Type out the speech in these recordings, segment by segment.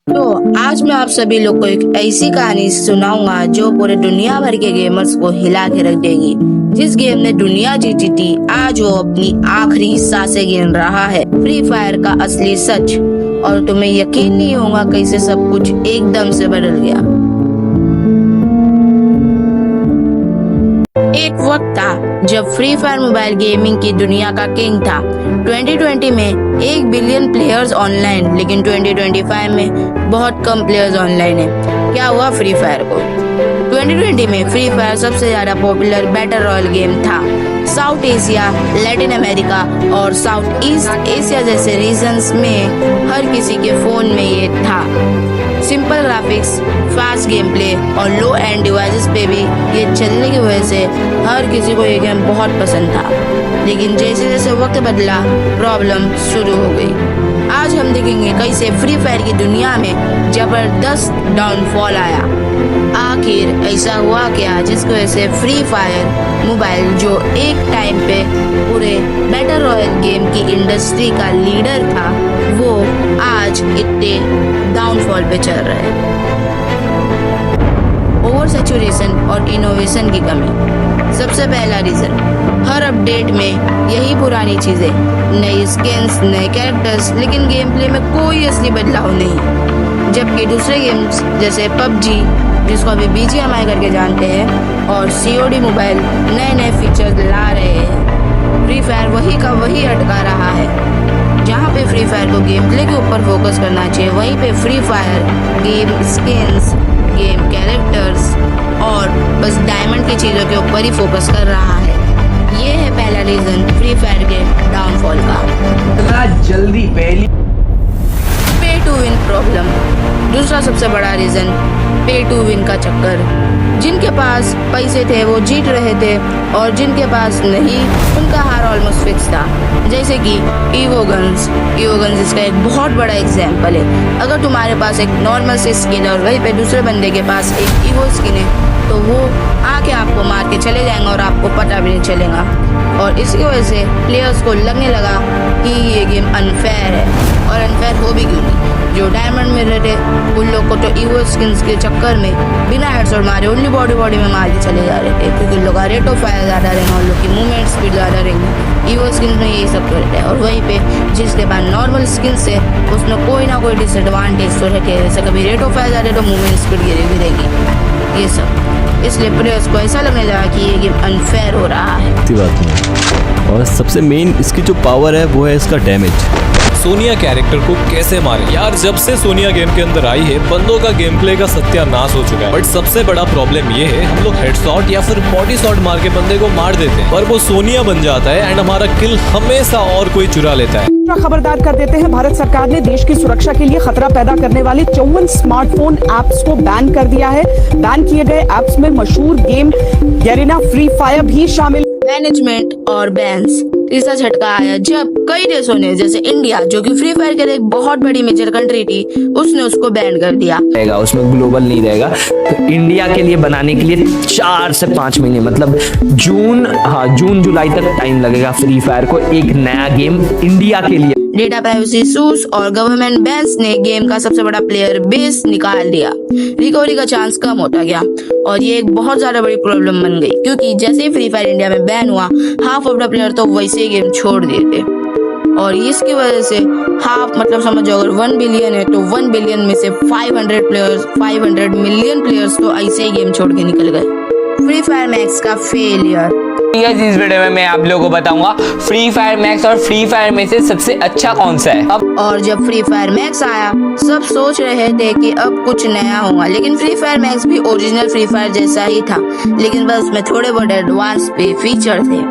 तो आज मैं आप सभी लोग को एक ऐसी कहानी सुनाऊंगा जो पूरे दुनिया भर के गेमर्स को हिला के रख देगी। जिस गेम ने दुनिया जीती थी, आज वो अपनी आखिरी सांसें गिन रहा है। फ्री फायर का असली सच। और तुम्हें यकीन नहीं होगा कैसे सब कुछ एकदम से बदल गया। एक वक्त था जब फ्री फायर मोबाइल गेमिंग की दुनिया का किंग था। 2020 में 1 बिलियन प्लेयर्स ऑनलाइन, लेकिन 2025 में बहुत कम प्लेयर्स ऑनलाइन है। क्या हुआ फ्री फायर को? 2020 में फ्री फायर सबसे ज्यादा पॉपुलर बैटल रॉयल गेम था। साउथ एशिया, लैटिन अमेरिका और साउथ ईस्ट एशिया जैसे रीजन्स में हर किसी के फोन में ये था। Simple graphics, fast game play और लो एंड डिवाइसेस पे भी ये चलने की वजह से हर किसी को ये गेम बहुत पसंद था। लेकिन जैसे जैसे वक्त बदला, प्रॉब्लम शुरू हो गई। आज हम देखेंगे कैसे फ्री फायर की दुनिया में जबरदस्त डाउनफॉल आया। आखिर ऐसा हुआ क्या जिसकी वजह से फ्री फायर मोबाइल, जो एक टाइम पे पूरे बैटल रॉयल गेम की इंडस्ट्री का लीडर था, वो आज इतने डाउनफॉल पे चल रहा है। ओवर सैचुरेशन और इनोवेशन की कमी सबसे पहला रीजन। हर अपडेट में यही पुरानी चीजें, नई स्किन्स, नए कैरेक्टर्स, लेकिन गेम प्ले में कोई असली बदलाव नहीं। जबकि दूसरे गेम्स जैसे पबजी, जिसको अभी BGMI करके जानते हैं, और COD मोबाइल नए नए फीचर्स ला रहे हैं, फ्री फायर वही का वही अटका रहा है। जहाँ पे फ्री फायर को गेम प्ले के ऊपर फोकस करना चाहिए, वहीं पे free fire game skins, game characters और बस डायमंड की चीज़ों के ऊपर ही फोकस कर रहा है। ये है पहला रीज़न फ्री फायर के डाउनफॉल का। इतना जल्दी पहली पे टू विन प्रॉब्लम। दूसरा सबसे बड़ा रीज़न पे टू विन का चक्कर। जिनके पास पैसे थे वो जीत रहे थे, और जिनके पास नहीं उनका हार ऑलमोस्ट फिक्स था। जैसे कि ईवो गन्स इसका एक बहुत बड़ा एग्जाम्पल है। अगर तुम्हारे पास एक नॉर्मल सी स्किन है और वहीं पे दूसरे बंदे के पास एक ईवो स्किन है, तो वो आके आपको मार के चले जाएंगे और आपको पता भी नहीं चलेगा। और इसकी वजह से प्लेयर्स को लगने लगा कि ये गेम अनफेयर है, और अनफेयर हो भी क्यों नहीं। जो डायमंड में रहते उन लोग को तो ईवो स्किन्स के चक्कर में बिना हेडशॉट मारे उनकी बॉडी में मार के चले जा रहे थे, क्योंकि उन लोग का रेट ऑफ फायर ज़्यादा रहेगा, उन लोग की मूवमेंट स्पीड ज़्यादा रहेगी। ईवो स्किन्स में यही सब रहता है। और वहीं पे जिसके पास नॉर्मल स्किन्स है, उसमें कोई ना कोई डिसएडवांटेज तो रहते हैं। जैसे कभी रेट ऑफ फायर ज़्यादा तो मूवमेंट स्पीड गिरेगी, ये सब। इसलिए प्लेयर्स को ऐसा लगने लगा कि ये गेम अनफेयर हो रहा है। बात नहीं। और सबसे मेन इसकी जो पावर है वो है इसका डैमेज। सोनिया कैरेक्टर को कैसे मारे यार। जब से सोनिया गेम के अंदर आई है, बंदों का गेम प्ले का सत्यानाश हो चुका है। बट सबसे बड़ा प्रॉब्लम ये है, हम लोग हेडशॉट या फिर बॉडी शॉट मार के बंदे को मार देते हैं, पर वो सोनिया बन जाता है एंड हमारा किल हमेशा और कोई चुरा लेता है। खबरदार कर देते हैं, भारत सरकार ने देश की सुरक्षा के लिए खतरा पैदा करने वाले 54 स्मार्टफोन ऐप्स को बैन कर दिया है। बैन किए गए ऐप्स में मशहूर गेम गैरिना फ्री फायर भी शामिल। मैनेजमेंट और बैन्स। तीसरा झटका आया जब कई देशों ने, जैसे इंडिया जो कि फ्री फायर के लिए एक बहुत बड़ी मेजर कंट्री थी, उसने उसको बैन कर दिया। उसमें ग्लोबल नहीं रहेगा, तो इंडिया के लिए बनाने के लिए 4 से 5 महीने, मतलब जून जुलाई तक टाइम लगेगा फ्री फायर को एक नया गेम इंडिया के लिए। डेटा प्राइवेसी इशूज और गवर्नमेंट बैन्स ने गेम का सबसे बड़ा प्लेयर बेस निकाल दिया। रिकवरी का चांस कम होता गया, और ये एक बहुत ज्यादा बड़ी प्रॉब्लम बन गई, क्योंकि जैसे ही फ्री फायर इंडिया में बैन हुआ, हाफ ऑफ द प्लेयर तो वैसे ही गेम छोड़ दिए थे। और इसकी वजह से हाफ, मतलब समझो अगर 1 बिलियन है तो 1 बिलियन में से 500 मिलियन प्लेयर्स तो ऐसे ही गेम छोड़ के निकल गए। फ्री फायर मैक्स का फेलियर। इस वीडियो में मैं आप लोगों को बताऊंगा फ्री फायर मैक्स और फ्री फायर में से सबसे अच्छा कौन सा है। और जब फ्री फायर मैक्स आया, सब सोच रहे थे कि अब कुछ नया होगा, लेकिन फ्री फायर मैक्स भी ओरिजिनल फ्री फायर जैसा ही था, लेकिन बस उसमें थोड़े बहुत एडवांस पे फीचर थे।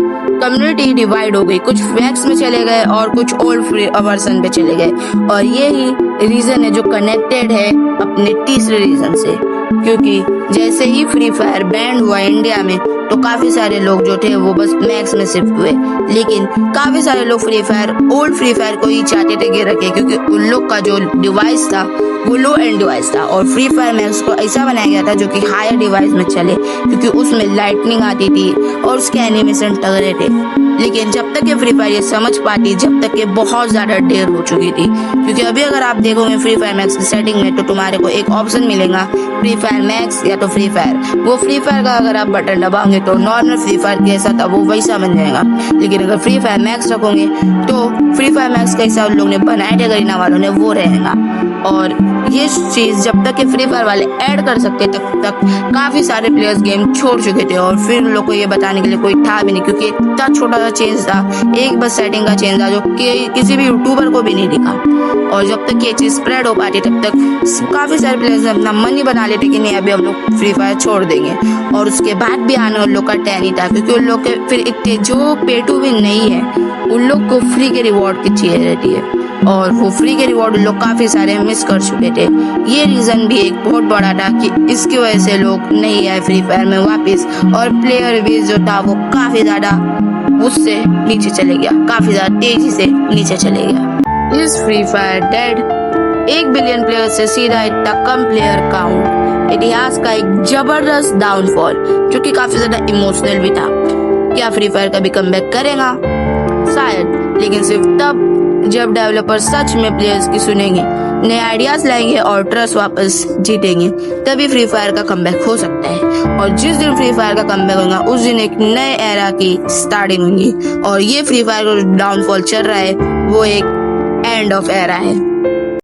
कम्युनिटी डिवाइड हो गई, कुछ मैक्स में चले गए और कुछ ओल्ड वर्जन पे चले गए, और यही रीजन है जो कनेक्टेड है अपने तीसरे रीजन से। क्योंकि जैसे ही फ्री फायर बैंड हुआ इंडिया में, तो काफी सारे लोग जो थे वो बस मैक्स में शिफ्ट हुए, लेकिन काफी सारे लोग free fire, old free fire को ही चाहते थे गे रखे, क्योंकि उन लोग का जो डिवाइस था वो लो एंड डिवाइस था। और फ्री फायर मैक्स को ऐसा बनाया गया था जो कि हायर डिवाइस में चले, क्योंकि उसमें लाइटनिंग आती थी और उसके एनिमेशन तगड़े थे। लेकिन जब तक ये फ्री फायर ये समझ पाती जब तक ये बहुत ज्यादा देर हो चुकी थी। क्योंकि अभी अगर आप देखोगे फ्री फायर मैक्स की सेटिंग में तो तुम्हारे को एक ऑप्शन मिलेगा फ्री फायर मैक्स या तो फ्री फायर। वो फ्री फायर का अगर आप बटन दबाओगे तो नॉर्मल फ्री फायर जैसा था वो वैसा बन जाएगा, लेकिन अगर फ्री फायर मैक्स रखोगे तो फ्री फायर मैक्स का हिसाब लोग ने बनाए थे गरीना वालों ने वो रहेगा। और ये चीज जब तक ये फ्री फायर वाले ऐड कर सकते तब तक काफी सारे प्लेयर्स गेम छोड़ चुके थे और फिर लोग को ये बताने के लिए कोई था भी नहीं, क्योंकि इतना छोटा सा चेंज था, एक बस सेटिंग का चेंज था जो किसी भी यूट्यूबर को भी नहीं दिखा। और जब तक ये चीज स्प्रेड हो पाती तब तक काफी सारे प्लेयर्स अपना मन ही बना लेते कि नहीं अभी हम लोग फ्री फायर छोड़ देंगे। और उसके बाद भी आने उन लोग का टैन ही था, क्योंकि उन लोग के फिर इतने जो पे टू विन नहीं है उन लोग को फ्री के रिवॉर्ड की चाहिए रहती है, और वो फ्री के रिवॉर्ड लोग काफी सारे मिस कर चुके थे। ये रीजन भी एक बहुत बड़ा था कि इसकी वजह से लोग नहीं आए फ्री फायर में वापस, और प्लेयर बेस जो था वो काफी ज्यादा उससे नीचे चले गया, काफी ज्यादा तेजी से नीचे चले गया। इस free fire dead 1 billion player से सीधा इतना कम प्लेयर काउंट, इतिहास का एक जबरदस्त डाउनफॉल जो कि काफी ज्यादा इमोशनल भी था। क्या फ्री फायर कभी कमबैक करेगा? शायद, लेकिन सिर्फ तब जब डेवलपर सच में प्लेयर्स की सुनेंगे, नए आइडियाज लाएंगे और ट्रस्ट वापस जीतेंगे, तभी फ्री फायर का कमबैक हो सकता है। और जिस दिन फ्री फायर का कमबैक होगा उस दिन एक नए एरा की स्टार्टिंग होगी, और ये फ्री फायर का डाउनफॉल चल रहा है वो एक एंड ऑफ एरा है।